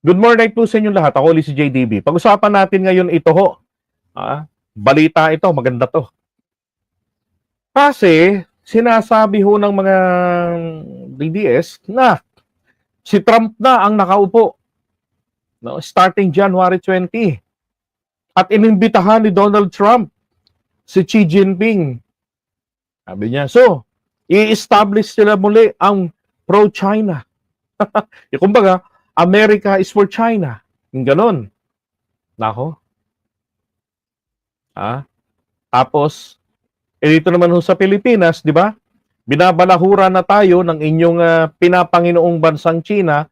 Good morning po sa inyong lahat. Ako ulit si JDB. Pag-usapan natin ngayon ito ho. Balita ito, maganda to. Kasi sinasabi ho ng mga DDS na si Trump na ang nakaupo, no, starting January 20. At inimbitahan ni Donald Trump si Xi Jinping. Sabi niya, so, i-establish sila muli ang pro-China. Kumbaga, America is for China. Yung ganon. Nako. Tapos, dito naman ho sa Pilipinas, di ba? Binabalahura na tayo ng inyong pinapanginoong bansang China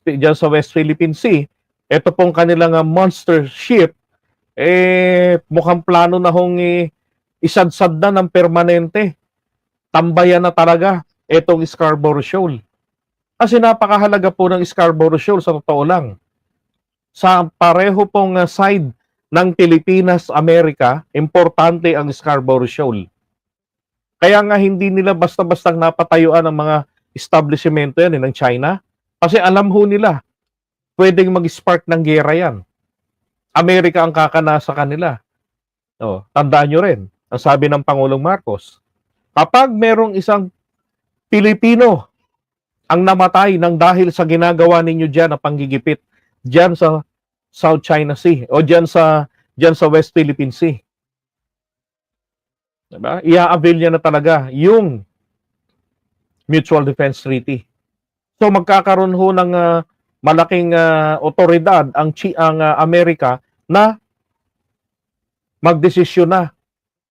dyan sa West Philippine Sea. Ito pong kanilang monster ship, mukhang plano na hong isadsad na ng permanente. Tambayan na talaga itong Scarborough Shoal. Kasi napakahalaga po ng Scarborough Shoal sa totoo lang. Sa pareho pong side ng Pilipinas, Amerika, importante ang Scarborough Shoal. Kaya nga hindi nila basta-bastang napatayuan ang mga establishmento yan ng China. Kasi alam ho nila, pwedeng mag-spark ng gera yan. Amerika ang kakana sa kanila. Tandaan nyo rin, ang sabi ng Pangulong Marcos, kapag merong isang Pilipino ang namatay ng dahil sa ginagawa ninyo dyan na panggigipit dyan sa South China Sea o dyan sa West Philippine Sea. Diba? I-avail niya na talaga yung Mutual Defense Treaty. So magkakaroon ho ng malaking otoridad ang Amerika na magdesisyon na,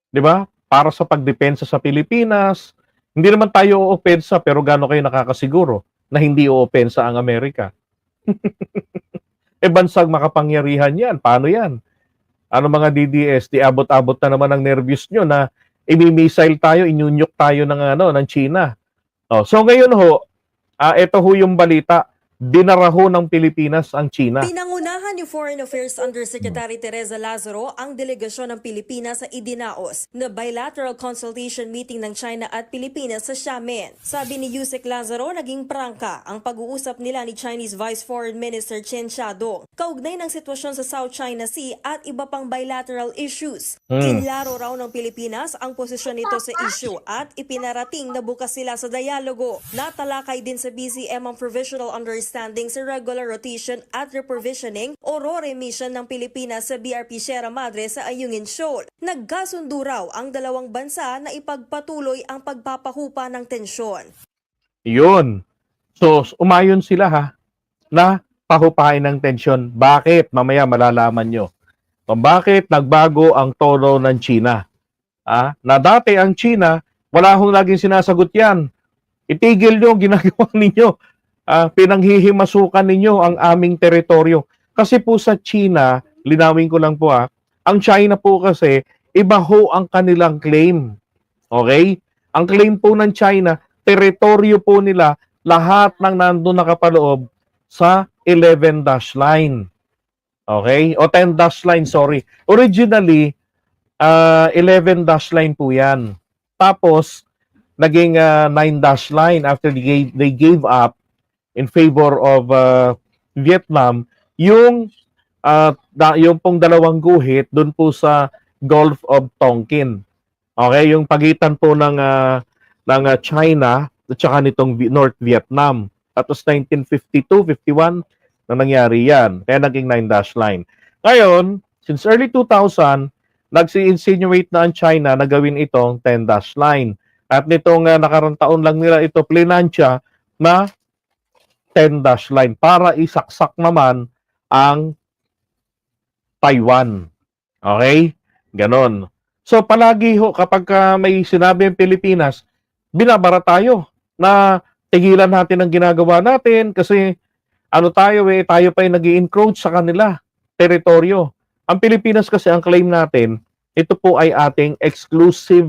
'di ba? Para sa pagdepensa sa Pilipinas. Hindi naman tayo oopensa, pero gaano kayo nakakasiguro na hindi oopensa ang Amerika? Bansang makapangyarihan yan. Paano yan? Ano mga DDS, di abot-abot na naman ang nervyos nyo na imi-missile tayo, inyunyok tayo ng China. So ngayon ho, ito ho yung balita. Dinara ho ng Pilipinas ang China. Pinangunahan ni Foreign Affairs Undersecretary Teresa Lazaro ang delegasyon ng Pilipinas sa idinaos na bilateral consultation meeting ng China at Pilipinas sa Xiamen. Sabi ni Yusek Lazaro, naging prangka ang pag-uusap nila ni Chinese Vice Foreign Minister Chen Xiaodong kaugnay ng sitwasyon sa South China Sea at iba pang bilateral issues. Kinlaro raw ng Pilipinas ang posisyon nito sa issue at ipinarating na bukas sila sa dialogo. Natalakay din sa BCM ang provisional understanding sa regular rotation at reprovisioning o RORE mission ng Pilipinas sa BRP Sierra Madre sa Ayungin Shoal. Nagkasundo raw ang dalawang bansa na ipagpatuloy ang pagpapahupa ng tensyon. Yun. So, umayon sila na pahupain ng tensyon. Bakit? Mamaya malalaman nyo. Kung bakit nagbago ang tono ng China. Na dati ang China, wala hong laging sinasagot yan. Itigil nyo, ginagawa ninyo. Pinanghihimasukan ninyo ang aming teritoryo. Kasi po sa China, linawin ko lang po ang China po kasi, iba ho ang kanilang claim. Okay? Ang claim po ng China, teritoryo po nila, lahat ng nandun nakapaloob sa 11 dash line. Okay? O 10 dash line, sorry. Originally, 11 dash line po yan. Tapos, naging 9 dash line after they gave up in favor of Vietnam, yung pong dalawang guhit doon po sa Gulf of Tonkin. Okay, yung pagitan po ng China at saka nitong North Vietnam. Tapos 1952-51 na nangyari yan. Kaya naging 9 dash line. Ngayon, since early 2000, nagsi-insinuate na ang China na gawin itong 10 dash line. At nitong nakarang taon lang nila ito plinansya na 10 dash line para isaksak naman ang Taiwan. Okay? Ganon. So palagi ho kapag may sinabi ang Pilipinas, binabara tayo na tigilan natin ang ginagawa natin kasi tayo pa yung nag-i-encroach sa kanila teritoryo. Ang Pilipinas kasi ang claim natin, ito po ay ating exclusive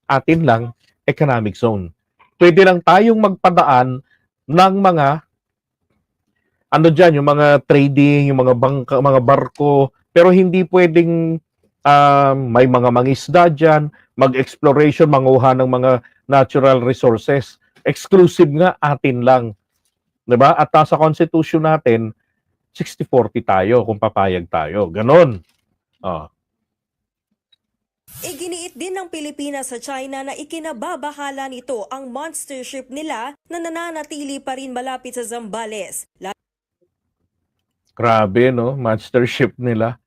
atin lang economic zone. Pwede lang tayong magpadaan ng mga yung mga trading, yung mga barko, pero hindi pwedeng may mga mangisda dyan, mag-exploration, manguha ng mga natural resources. Exclusive nga atin lang. 'Di ba? At sa constitution natin, 60-40 tayo kung papayag tayo. Ganon. Oh. Iginiit din ng Pilipinas sa China na ikinababahala nito ang monster ship nila na nananatili pa rin malapit sa Zambales. Grabe, no? Monster ship nila.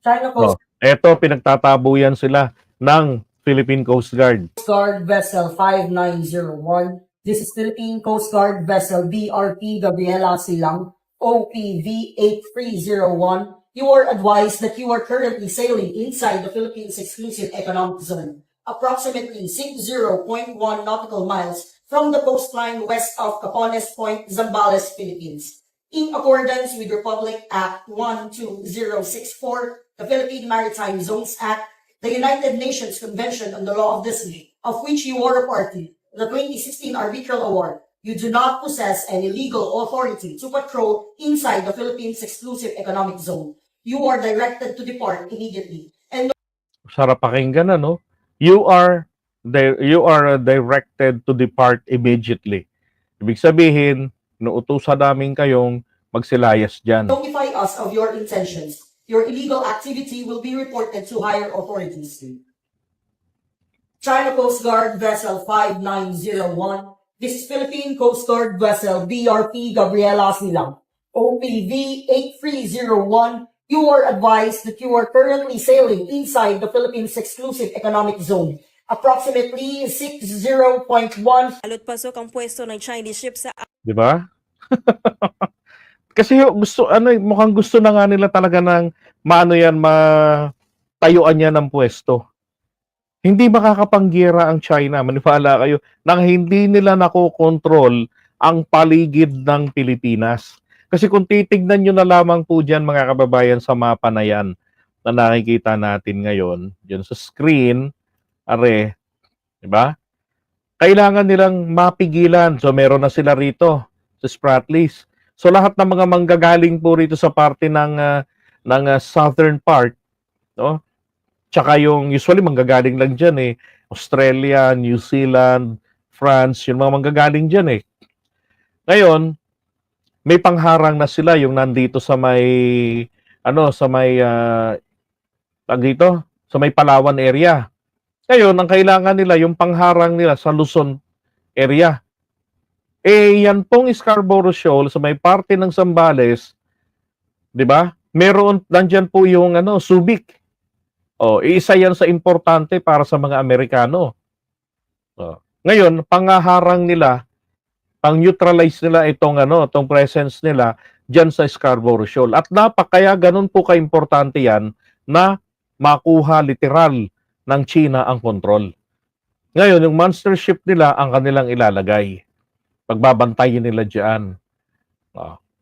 China Oh. Coast Eto, pinagtatabuyan sila ng Philippine Coast Guard. Guard Vessel 5901. This is Philippine Coast Guard Vessel BRP Gabriela Silang, OPV 8301. You are advised that you are currently sailing inside the Philippines Exclusive Economic Zone, approximately 60.1 nautical miles from the coastline west of Capones Point, Zambales, Philippines. In accordance with Republic Act 12064, the Philippine Maritime Zones Act, the United Nations Convention on the Law of the Sea, of which you are a party, the 2016 Arbitral Award, you do not possess any legal authority to patrol inside the Philippines Exclusive Economic Zone. You are directed to depart immediately. And Sarap pakinggan, ano? You are directed to depart immediately. Ibig sabihin, nuutusan namin kayong magsilayas dyan. notify us of your intentions. Your illegal activity will be reported to higher authorities. China Coast Guard Vessel 5901. This is Philippine Coast Guard Vessel BRP Gabriela Silang, OPV 8301. You are advised that you are currently sailing inside the Philippines Exclusive Economic Zone, approximately 60.1 Alot pasok ang pwesto ng Chinese ship sa Di ba? Kasi mukhang gusto na nga nila talaga ng matayuan niya ng pwesto. Hindi makakapanggira ang China, maniwala kayo, nang hindi nila nakokontrol ang paligid ng Pilipinas. Kasi kung titignan nyo na lamang po dyan, mga kababayan, sa mapa na yan, na nakikita natin ngayon, dyan sa screen, di ba? Kailangan nilang mapigilan. So, meron na sila rito sa Spratlys. So, lahat ng mga manggagaling po rito sa parte ng southern part, no? Tsaka yung usually manggagaling lang dyan Australia, New Zealand, France, yung mga manggagaling dyan Ngayon, may pangharang na sila yung nandito sa may sa may Palawan area. Ngayon, ang kailangan nila yung pangharang nila sa Luzon area. Yan pong Scarborough Shoal sa may parte ng Zambales, 'di ba? Meron nandiyan po yung Subic. Isa yan sa importante para sa mga Amerikano. Ngayon, panghaharang nila, pang-neutralize nila itong presence nila diyan sa Scarborough Shoal. At kaya ganun po ka-importante yan na makuha literal ng China ang control. Ngayon, yung monster ship nila ang kanilang ilalagay. Pagbabantayin nila diyan.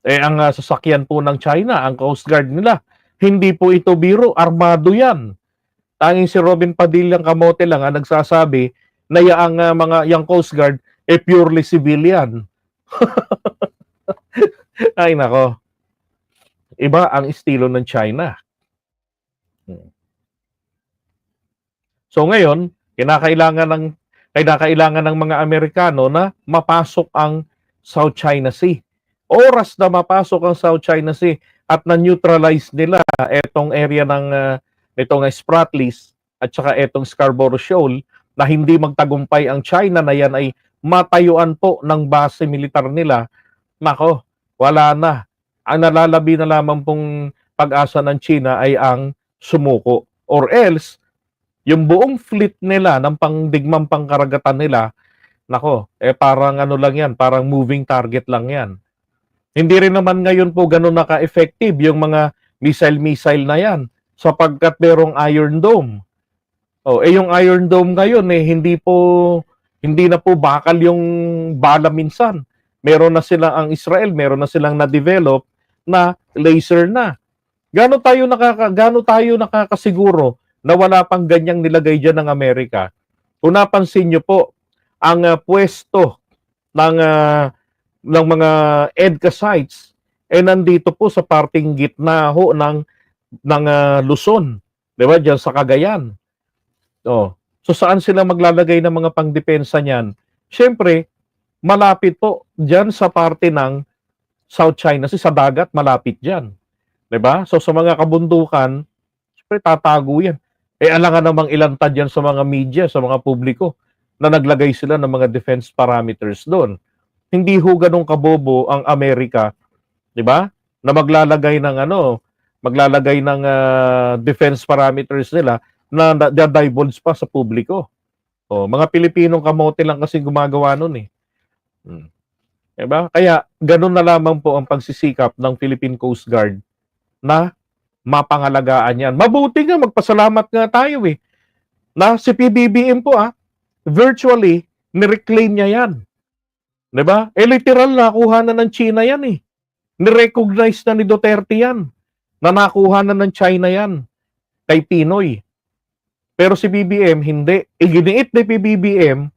Ang sasakyan po ng China, ang Coast Guard nila, hindi po ito biro, armado yan. Tanging si Robin Padillang Kamote lang ang nagsasabi na yung Coast Guard purely civilian. Ay nako. Iba ang estilo ng China. So ngayon, kinakailangan ng mga Amerikano na mapasok ang South China Sea. Oras na mapasok ang South China Sea at na-neutralize nila itong area ng itong Spratlys at saka itong Scarborough Shoal na hindi magtagumpay ang China na yan ay matayuan po ng base militar nila. Nako, wala na. Ang nalalabi na lamang pong pag-asa ng China ay ang sumuko. Or else, yung buong fleet nila ng pangdigmang pangkaragatan nila, nako, parang lang yan, parang moving target lang yan. Hindi rin naman ngayon po ganun naka-effective yung mga missile na yan sapagkat merong Iron Dome. Yung Iron Dome ngayon hindi na po bakal yung bala minsan. Meron na ang Israel, meron na silang na-develop na laser na. Gaano tayo nakakasiguro na wala pang ganyang nilagay dyan ng Amerika? Kung napansin nyo po, ang pwesto ng mga EDCA sites nandito po sa parting gitna ho ng Luzon, 'di ba? Diyan sa Cagayan. So saan sila maglalagay ng mga pangdepensa niyan? Siyempre, malapit po diyan sa parte ng South China Sea, sa dagat, malapit dyan. 'Di ba? So sa mga kabundukan, syempre tatago yan. Alangan namang ilantad yan sa mga media, sa mga publiko, na naglagay sila ng mga defense parameters doon. Hindi ho ganun kabobo ang Amerika, 'di ba? Na maglalagay ng defense parameters nila na divulge pa sa publiko. Mga Pilipinong kamote lang kasi gumagawa nun eh. Hmm. 'Di ba? Kaya ganun na lamang po ang pagsisikap ng Philippine Coast Guard na mapangalagaan yan. Mabuti nga, magpasalamat nga tayo eh. Na si PBBM po virtually, nireclaim niya yan. 'Di ba? Literal, nakuha na ng China yan eh. Nirecognize na ni Duterte yan. Na nakuha na ng China yan. Kay Pinoy. Pero si BBM, hindi. Iginiit ni PBBM,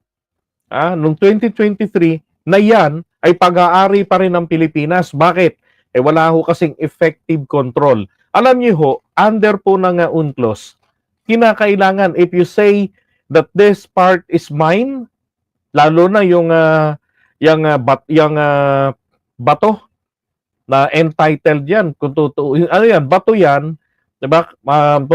noong 2023, na yan ay pag-aari pa rin ng Pilipinas. Bakit? Wala ho kasing effective control. Alam niyo ho, under po ng UNCLOS, kinakailangan, if you say that this part is mine, lalo na yung bato na entitled yan, kung totoo, ano yan, bato yan, diba,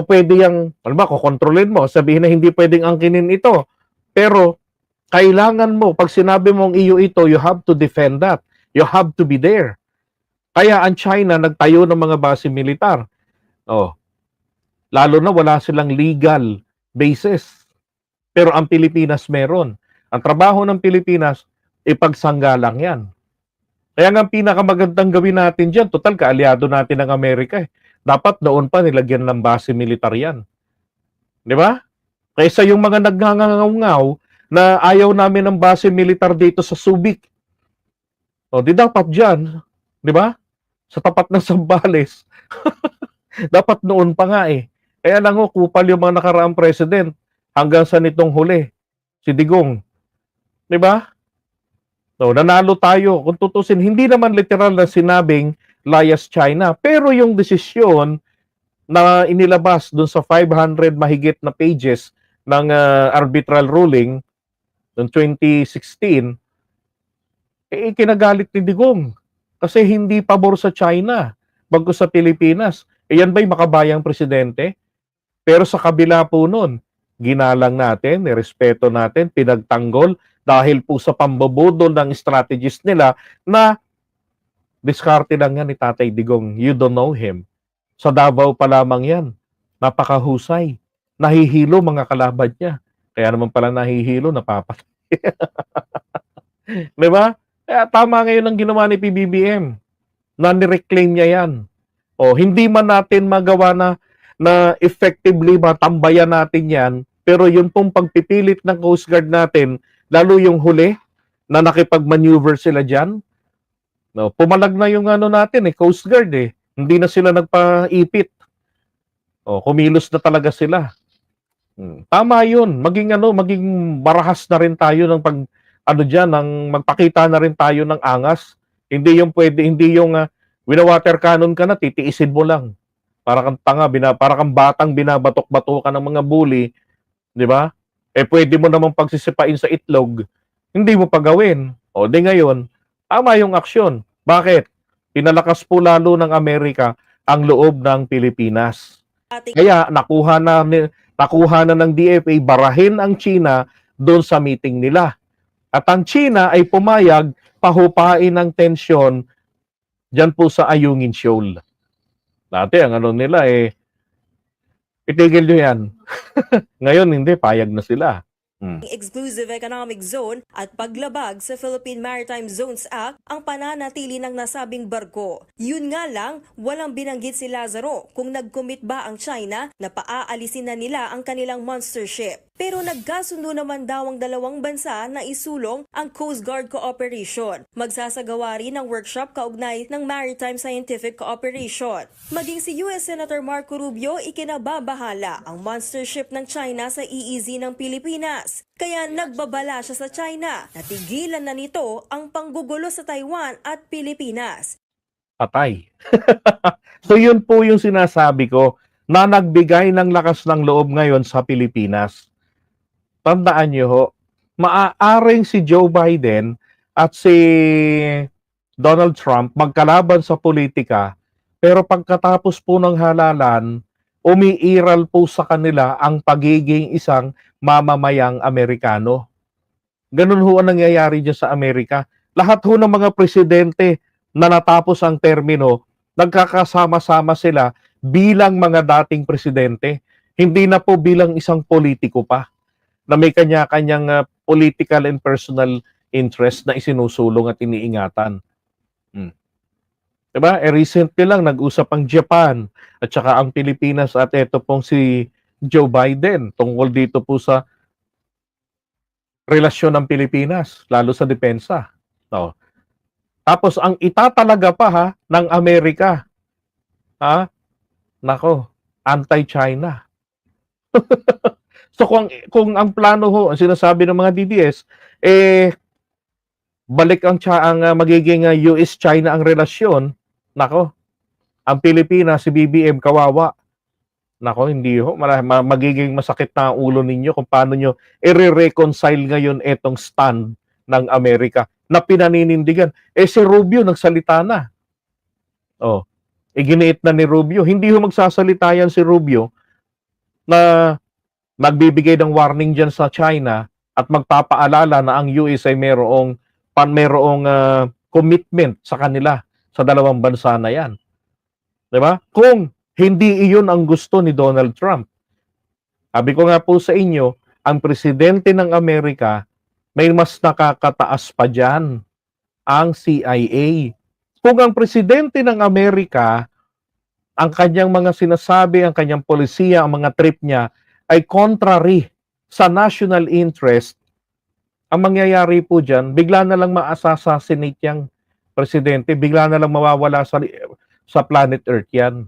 pwede yung, kukontrolin mo, sabihin na hindi pwedeng angkinin ito, pero kailangan mo, pag sinabi mong iyo ito, you have to defend that, you have to be there. Kaya ang China nagtayo ng mga base militar. Lalo na wala silang legal basis. Pero ang Pilipinas meron. Ang trabaho ng Pilipinas, ipagsanggalang yan. Kaya nga pinakamagandang gawin natin dyan, total kaalyado natin ng Amerika eh. Dapat noon pa nilagyan ng base militar yan. Di ba? Kaysa yung mga nagngangaw na ayaw namin ng base militar dito sa Subic. Di dapat dyan. Di ba? Sa tapat ng Zambales. Dapat noon pa nga eh. Kaya lang kupal yung mga nakaraang president hanggang sa nitong huli. Si Digong. Di ba? Nanalo tayo. Kung tutusin, hindi naman literal na sinabing layas China. Pero yung desisyon na inilabas dun sa 500 mahigit na pages ng arbitral ruling noong 2016, kinagalit ni Digong. Kasi hindi pabor sa China, bago sa Pilipinas. Yan ba'y makabayang presidente? Pero sa kabila po nun, ginalang natin, nirespeto natin, pinagtanggol dahil po sa pambabudol ng strategies nila na diskarte lang yan ni Tatay Digong. You don't know him. Sa Davao pa lamang yan. Napakahusay. Nahihilo mga kalaban niya. Kaya naman pala nahihilo, napapatay. Diba? Kaya tama ngayon ang ginawa ni PBBM. Na nireclaim niya yan. Hindi man natin magawa na effectively matambayan natin yan, pero yun pong pagpipilit ng Coast Guard natin, lalo yung huli, na nakipag-maneuver sila dyan. Pumalag na yung natin Coast Guard eh. Hindi na sila nagpaipit. Kumilos na talaga sila. Tama yun. Maging marahas na rin tayo ng ng magpakita na rin tayo ng angas. Hindi yung pwede, hindi yung wina-water cannon ka na, titiisin mo lang. Para kang tanga, para kang batang binabatok-batokan ng mga bully, di ba? Pwede mo namang pagsisipain sa itlog, hindi mo pa gawin. Di ngayon, tama yung aksyon. Bakit? Pinalakas po lalo ng Amerika ang loob ng Pilipinas. Kaya nakuha na ng DFA barahin ang China doon sa meeting nila. At ang China ay pumayag pahupain ng tensyon dyan po sa Ayungin Shoal. Dati ang nila itigil nyo yan. Ngayon hindi, payag na sila. Exclusive Economic Zone at paglabag sa Philippine Maritime Zones Act ang pananatili ng nasabing barko. Yun nga lang, walang binanggit si Lazaro kung nag-commit ba ang China na paaalisin na nila ang kanilang monster ship. Pero nagkasundo naman daw ang dalawang bansa na isulong ang Coast Guard Cooperation. Magsasagawa rin ng workshop kaugnay ng Maritime Scientific Cooperation. Maging si US Senator Marco Rubio ikinababahala ang monster ship ng China sa EEZ ng Pilipinas. Kaya nagbabala siya sa China na tigilan na nito ang panggugulo sa Taiwan at Pilipinas. Patay. So yun po yung sinasabi ko na nagbigay ng lakas ng loob ngayon sa Pilipinas. Tandaan nyo ho, maaaring si Joe Biden at si Donald Trump magkalaban sa politika, pero pagkatapos po ng halalan, umiiral po sa kanila ang pagiging isang mamamayang Amerikano. Ganun ho ang nangyayari dyan sa Amerika. Lahat ho ng mga presidente na natapos ang termino, nagkakasama-sama sila bilang mga dating presidente. Hindi na po bilang isang politiko pa na may kanya-kanyang political and personal interest na isinusulong at iniingatan. Diba? Recently lang, nag-usap ang Japan at saka ang Pilipinas at ito pong si Joe Biden tungkol dito po sa relasyon ng Pilipinas, lalo sa depensa. No. Tapos ang itatalaga pa ng Amerika, nako, anti-China. So kung ang plano ho, ang sinasabi ng mga DDS, balik ang magiging US-China ang relasyon, nako, ang Pilipinas, si BBM, kawawa. Nako, hindi ho. Magiging masakit na ang ulo ninyo kung paano nyo i-reconcile ngayon etong stand ng Amerika na pinaninindigan. Si Rubio nagsalita na. Iginiit na ni Rubio. Hindi ho magsasalita yan si Rubio na magbibigay ng warning dyan sa China at magpapaalala na ang US ay merong commitment sa kanila sa dalawang bansa na yan. Diba? Kung hindi iyon ang gusto ni Donald Trump. Sabi ko nga po sa inyo, ang presidente ng Amerika may mas nakakataas pa dyan, ang CIA. Kung ang presidente ng Amerika, ang kanyang mga sinasabi, ang kanyang polisiya, ang mga trip niya, ay contrary sa national interest, ang mangyayari po dyan, bigla na lang ma-assassinate yung presidente, bigla na lang mawawala sa planet Earth yan.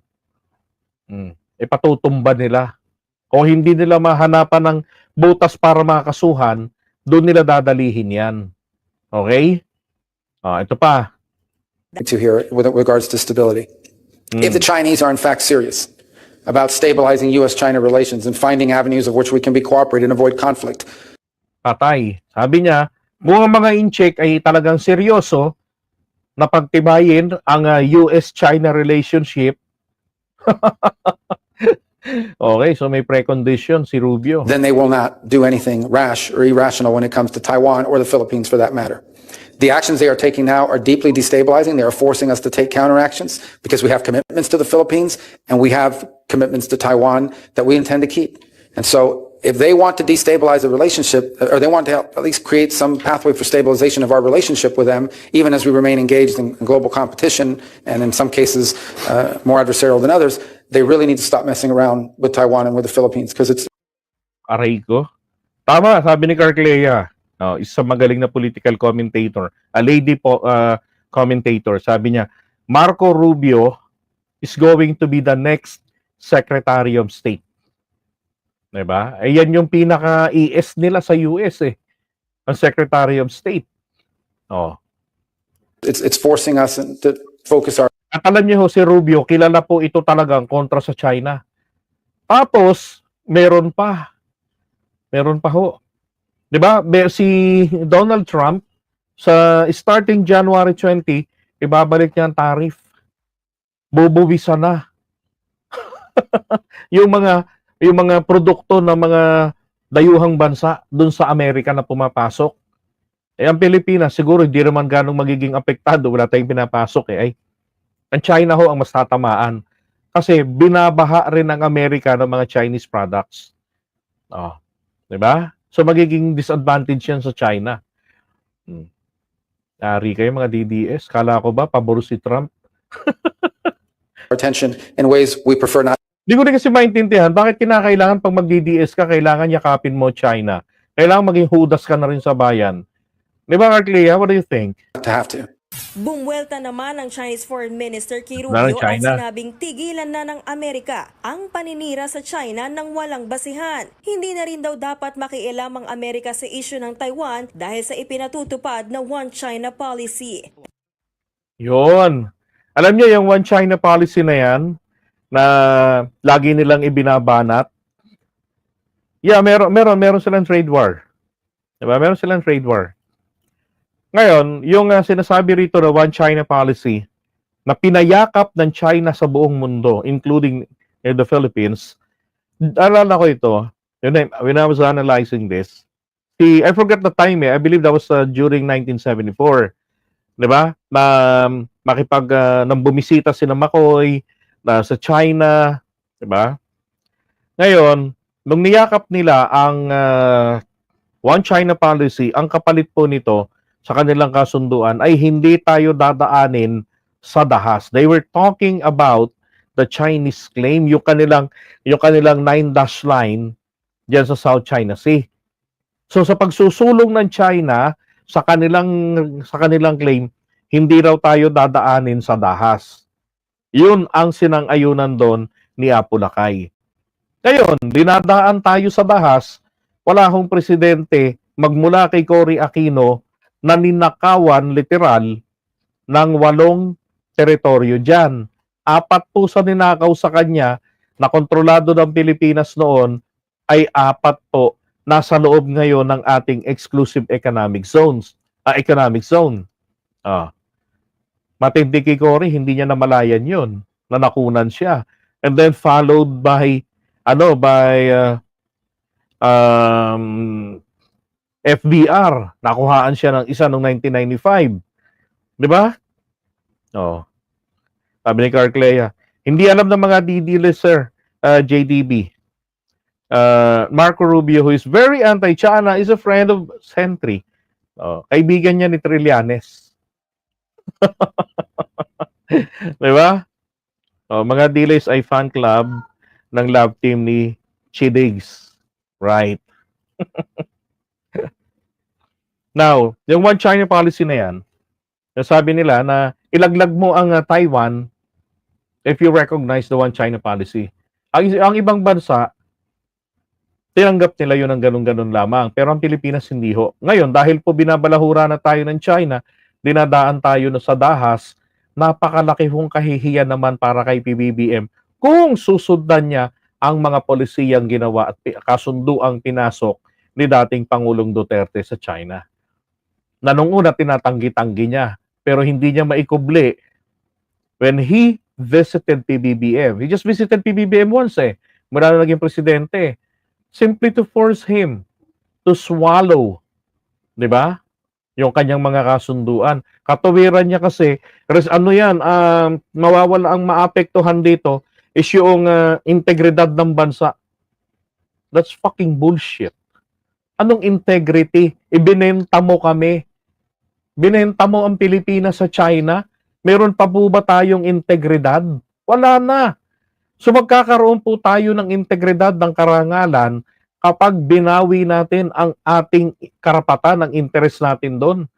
Patutumba nila. Kung hindi nila mahanapan ng butas para makasuhan, doon nila dadalihin yan. Okay? Ito pa. To here with regards to stability. If the Chinese are in fact serious about stabilizing U.S.-China relations and finding avenues of which we can be cooperate and avoid conflict. Patay. Sabi niya, kung ang mga in-check ay talagang seryoso na pagtibayin ang US-China relationship. Okay, so may precondition si Rubio. Then they will not do anything rash or irrational when it comes to Taiwan or the Philippines for that matter. The actions they are taking now are deeply destabilizing. They are forcing us to take counteractions because we have commitments to the Philippines and we have commitments to Taiwan that we intend to keep. And so if they want to destabilize the relationship, or they want to help at least create some pathway for stabilization of our relationship with them, even as we remain engaged in global competition, and in some cases more adversarial than others, they really need to stop messing around with Taiwan and with the Philippines, because it's... Aray ko. Tama, sabi ni Carclea, isang magaling na political commentator, a lady commentator, sabi niya, Marco Rubio is going to be the next Secretary of State. Diba? Yan yung pinaka-ES nila sa US ang Secretary of State. It's forcing us to focus our... At alam niyo si Rubio, kilala po ito talagang kontra sa China. Tapos, meron pa ho. Diba? Si Donald Trump, sa starting January 20, ibabalik niya ang tariff. Bubuwisan na. yung mga produkto ng mga dayuhang bansa doon sa Amerika na pumapasok. Ang Pilipinas, siguro hindi naman ganong magiging apektado. Wala tayong pinapasok ang China ho ang mas tatamaan. Kasi binabaha rin ng Amerika ng mga Chinese products. Diba? So magiging disadvantage yan sa China. Ari kayo mga DDS. Kala ko ba, pabor si Trump? attention in ways we prefer not. Hindi ko rin kasi maintindihan, bakit kinakailangan pag mag-DDS ka, kailangan yakapin mo China? Kailangan maging hudas ka na rin sa bayan. Di ba, Carclea? What do you think? To have to. Bumwelta naman ng Chinese Foreign Minister kay Wala ng Rubio at China. sinabing tigilan na ng Amerika ang paninira sa China ng walang basihan. Hindi na rin daw dapat makialam ang Amerika sa isyu ng Taiwan dahil sa ipinatutupad na One China policy. Yun. Alam niyo yung One China policy na yan, na lagi nilang ibinabanat. Yeah, meron silang trade war. Diba? Meron silang trade war. Ngayon, yung sinasabi rito na One China policy na pinayakap ng China sa buong mundo, including the Philippines, alala ko ito, when I was analyzing this, I forgot the time I believe that was during 1974. 'Di ba? Na nang bumisita si McCoy na sa China, 'di ba? Ngayon, nung niyakap nila ang One China policy, ang kapalit po nito sa kanilang kasunduan ay hindi tayo dadaanin sa dahas. They were talking about the Chinese claim, yung kanilang 9-dash line diyan sa South China Sea. So sa pagsusulong ng China sa kanilang claim, hindi raw tayo dadaanin sa dahas. Yun ang sinang-ayunan doon ni Apo Lakay. Ngayon, dinadaan tayo sa dahas, wala akong presidente magmula kay Cory Aquino na ninakawan literal ng 8 teritoryo dyan. 4 po sa ninakaw sa kanya na kontrolado ng Pilipinas noon ay 4 po nasa loob ngayon ng ating exclusive economic zone. Matindi kay Cory, hindi niya namalayan yun, na nakunan siya. And then followed by FBR, nakuhaan siya ng isa noong 1995. Di ba? Sabi ni Carclea, hindi alam ng mga DD-list, sir, JDB. Marco Rubio, who is very anti-China, is a friend of Sentry. Kaibigan niya ni Trillanes. Di ba? Mga D-list ay fan club ng love team ni Chidigs. Right. Now, yung One China policy na yan, sabi nila na ilaglag mo ang Taiwan if you recognize the One China policy. Ang ibang bansa, tinanggap nila yun ng ganun-ganun lamang. Pero ang Pilipinas hindi ho. Ngayon, dahil po binabalahura na tayo ng China, dinadaan tayo na sa dahas, napakalaki hong kahihiyan naman para kay PBBM kung susundan niya ang mga polisiyang ginawa at kasunduang pinasok ni dating Pangulong Duterte sa China. Na nung una tinatanggi-tanggi niya, pero hindi niya maikubli when he visited PBBM. He just visited PBBM once mula na naging presidente. Simply to force him to swallow, di ba? Yung kanyang mga kasunduan. Katuwiran niya kasi, mawawala ang maapektuhan dito is yung integridad ng bansa. That's fucking bullshit. Anong integrity? Ibinenta mo kami. Binenta mo ang Pilipinas sa China. Meron pa po ba tayong integridad? Wala na. So magkakaroon po tayo ng integridad ng karangalan kapag binawi natin ang ating karapatan, ang interest natin doon.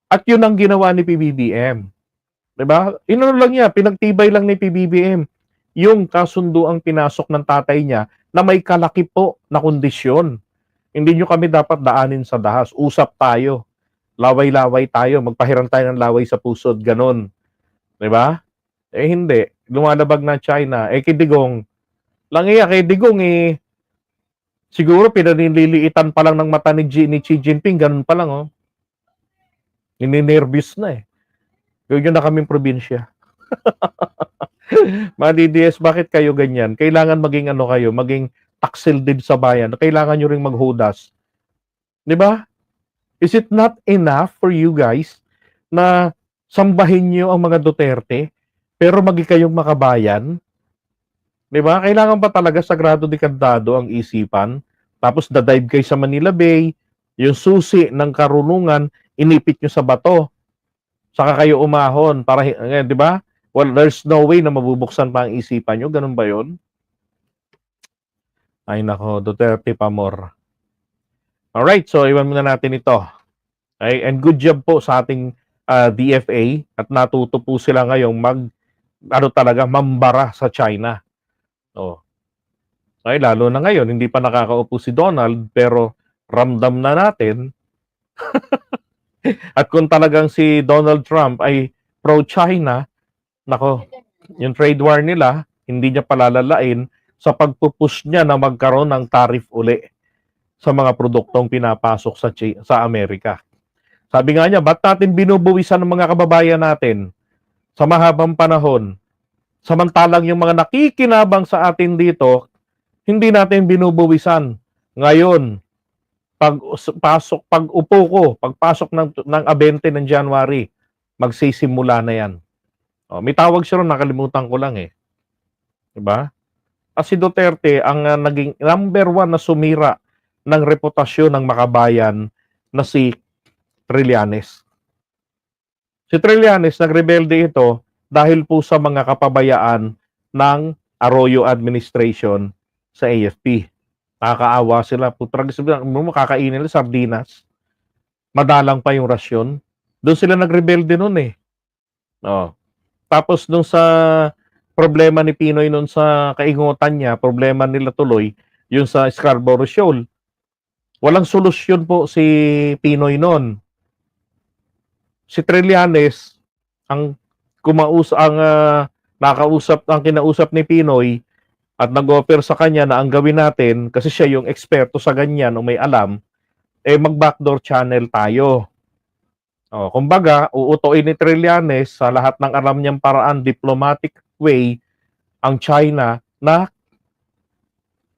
At yun ang ginawa ni PBBM. Diba? Inano lang niya, pinagtibay lang ni PBBM yung kasunduang pinasok ng tatay niya na may kalaki po na kondisyon. Hindi nyo kami dapat daanin sa dahas. Usap tayo. Laway-laway tayo. Magpahiram tayo ng laway sa pusod. Ganon. Diba? Hindi. Lumalabag na China. Kay Digong, kay Digong siguro pinanililiitan pa lang ng mata ni Xi Jinping. Ganon pa lang, Nininervous na Yun na kaming probinsya. Mga DDS, bakit kayo ganyan? Kailangan maging maging taksil din sa bayan. Kailangan nyo ring maghudas. Di ba? Is it not enough for you guys na sambahin nyo ang mga Duterte pero maging kayong makabayan? Di ba? Kailangan ba talaga sagrado de kandado ang isipan? Tapos dadive kayo sa Manila Bay, yung susi ng karunungan, inipit nyo sa bato. Saka kayo umahon para, di ba? Well, there's no way na mabubuksan pa ang isipan nyo. Ganun ba yun? Ay nako, Duterte pa more. Alright, so iwan muna natin ito. Okay? And good job po sa ating DFA at natuto po sila ngayong mambara sa China. Okay, lalo na ngayon, hindi pa nakakaupo si Donald, pero ramdam na natin. At kung talagang si Donald Trump ay pro-China, nako, yung trade war nila, hindi niya palalalain sa pagpupush niya na magkaroon ng tariff uli sa mga produktong pinapasok sa Amerika. Sabi nga niya, ba't natin binubuwisan ng mga kababayan natin sa mahabang panahon? Samantalang yung mga nakikinabang sa atin dito, hindi natin binubuwisan. Ngayon, pagpasok ng 20 ng January, magsisimula na yan. May tawag siya ron, nakalimutan ko lang eh. Diba? At si Duterte ang naging number 1 na sumira ng reputasyon ng makabayan na si Trillanes. Si Trillanes, nagrebelde ito dahil po sa mga kapabayaan ng Arroyo administration sa AFP. Nakakaawa sila. Putrag sila, makakainin nila sardinas. Madalang pa yung rasyon. Doon sila nagrebelde noon eh. Tapos doon sa problema ni Pinoy noon sa kaingutan niya, problema nila tuloy, yung sa Scarborough Shoal. Walang solusyon po si Pinoy noon. Si Trillanes ang kinausap ni Pinoy at nag-offer sa kanya na ang gawin natin, kasi siya yung eksperto sa ganyan o may alam, mag-backdoor channel tayo. Kumbaga, uutuin ni Trillanes sa lahat ng alam niyang paraan, diplomatic way, ang China na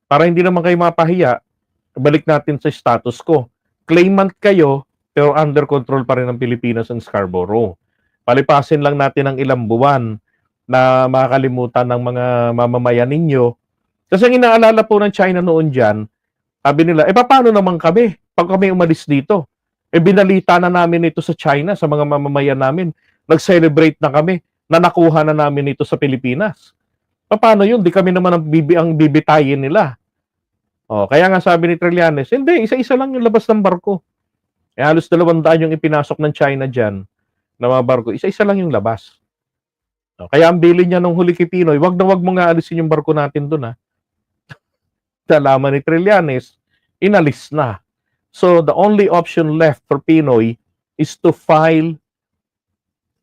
para hindi naman kayo mapahiya, balik natin sa status quo. Claimant kayo, pero under control pa rin ng Pilipinas ang Scarborough. Palipasin lang natin ang ilang buwan na makakalimutan ng mga mamamayan ninyo. Kasi ang inaalala po ng China noon dyan, sabi nila, paano naman kami pag kami umalis dito? Binalita na namin ito sa China, sa mga mamamayan namin. Nag-celebrate na kami na nakuha na namin ito sa Pilipinas. Paano yun? Di kami naman ang bibitayin nila. Kaya nga sabi ni Trillanes, hindi, isa-isa lang yung labas ng barko. Halos 200 yung ipinasok ng China dyan na mga barko. Isa-isa lang yung labas. Kaya ang bilin niya nung huli kay Pinoy, wag mo nga alisin yung barko natin doon, ha. Nalaman ni Trillanes, inalis na. So, the only option left for Pinoy is to file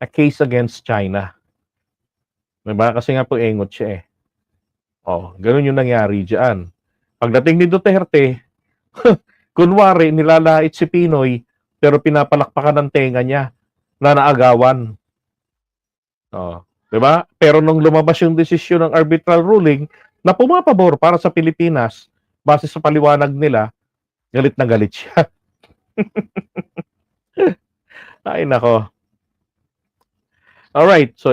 a case against China. Diba? Kasi nga po, engot siya eh. Ganun yung nangyari dyan. Pagdating ni Duterte, kunwari, nilalait si Pinoy, pero pinapalakpakan ng tenga niya na naagawan. Diba? Pero nung lumabas yung desisyon ng arbitral ruling na pumapabor para sa Pilipinas, base sa paliwanag nila, galit na galit siya. Ay, nako. Alright, so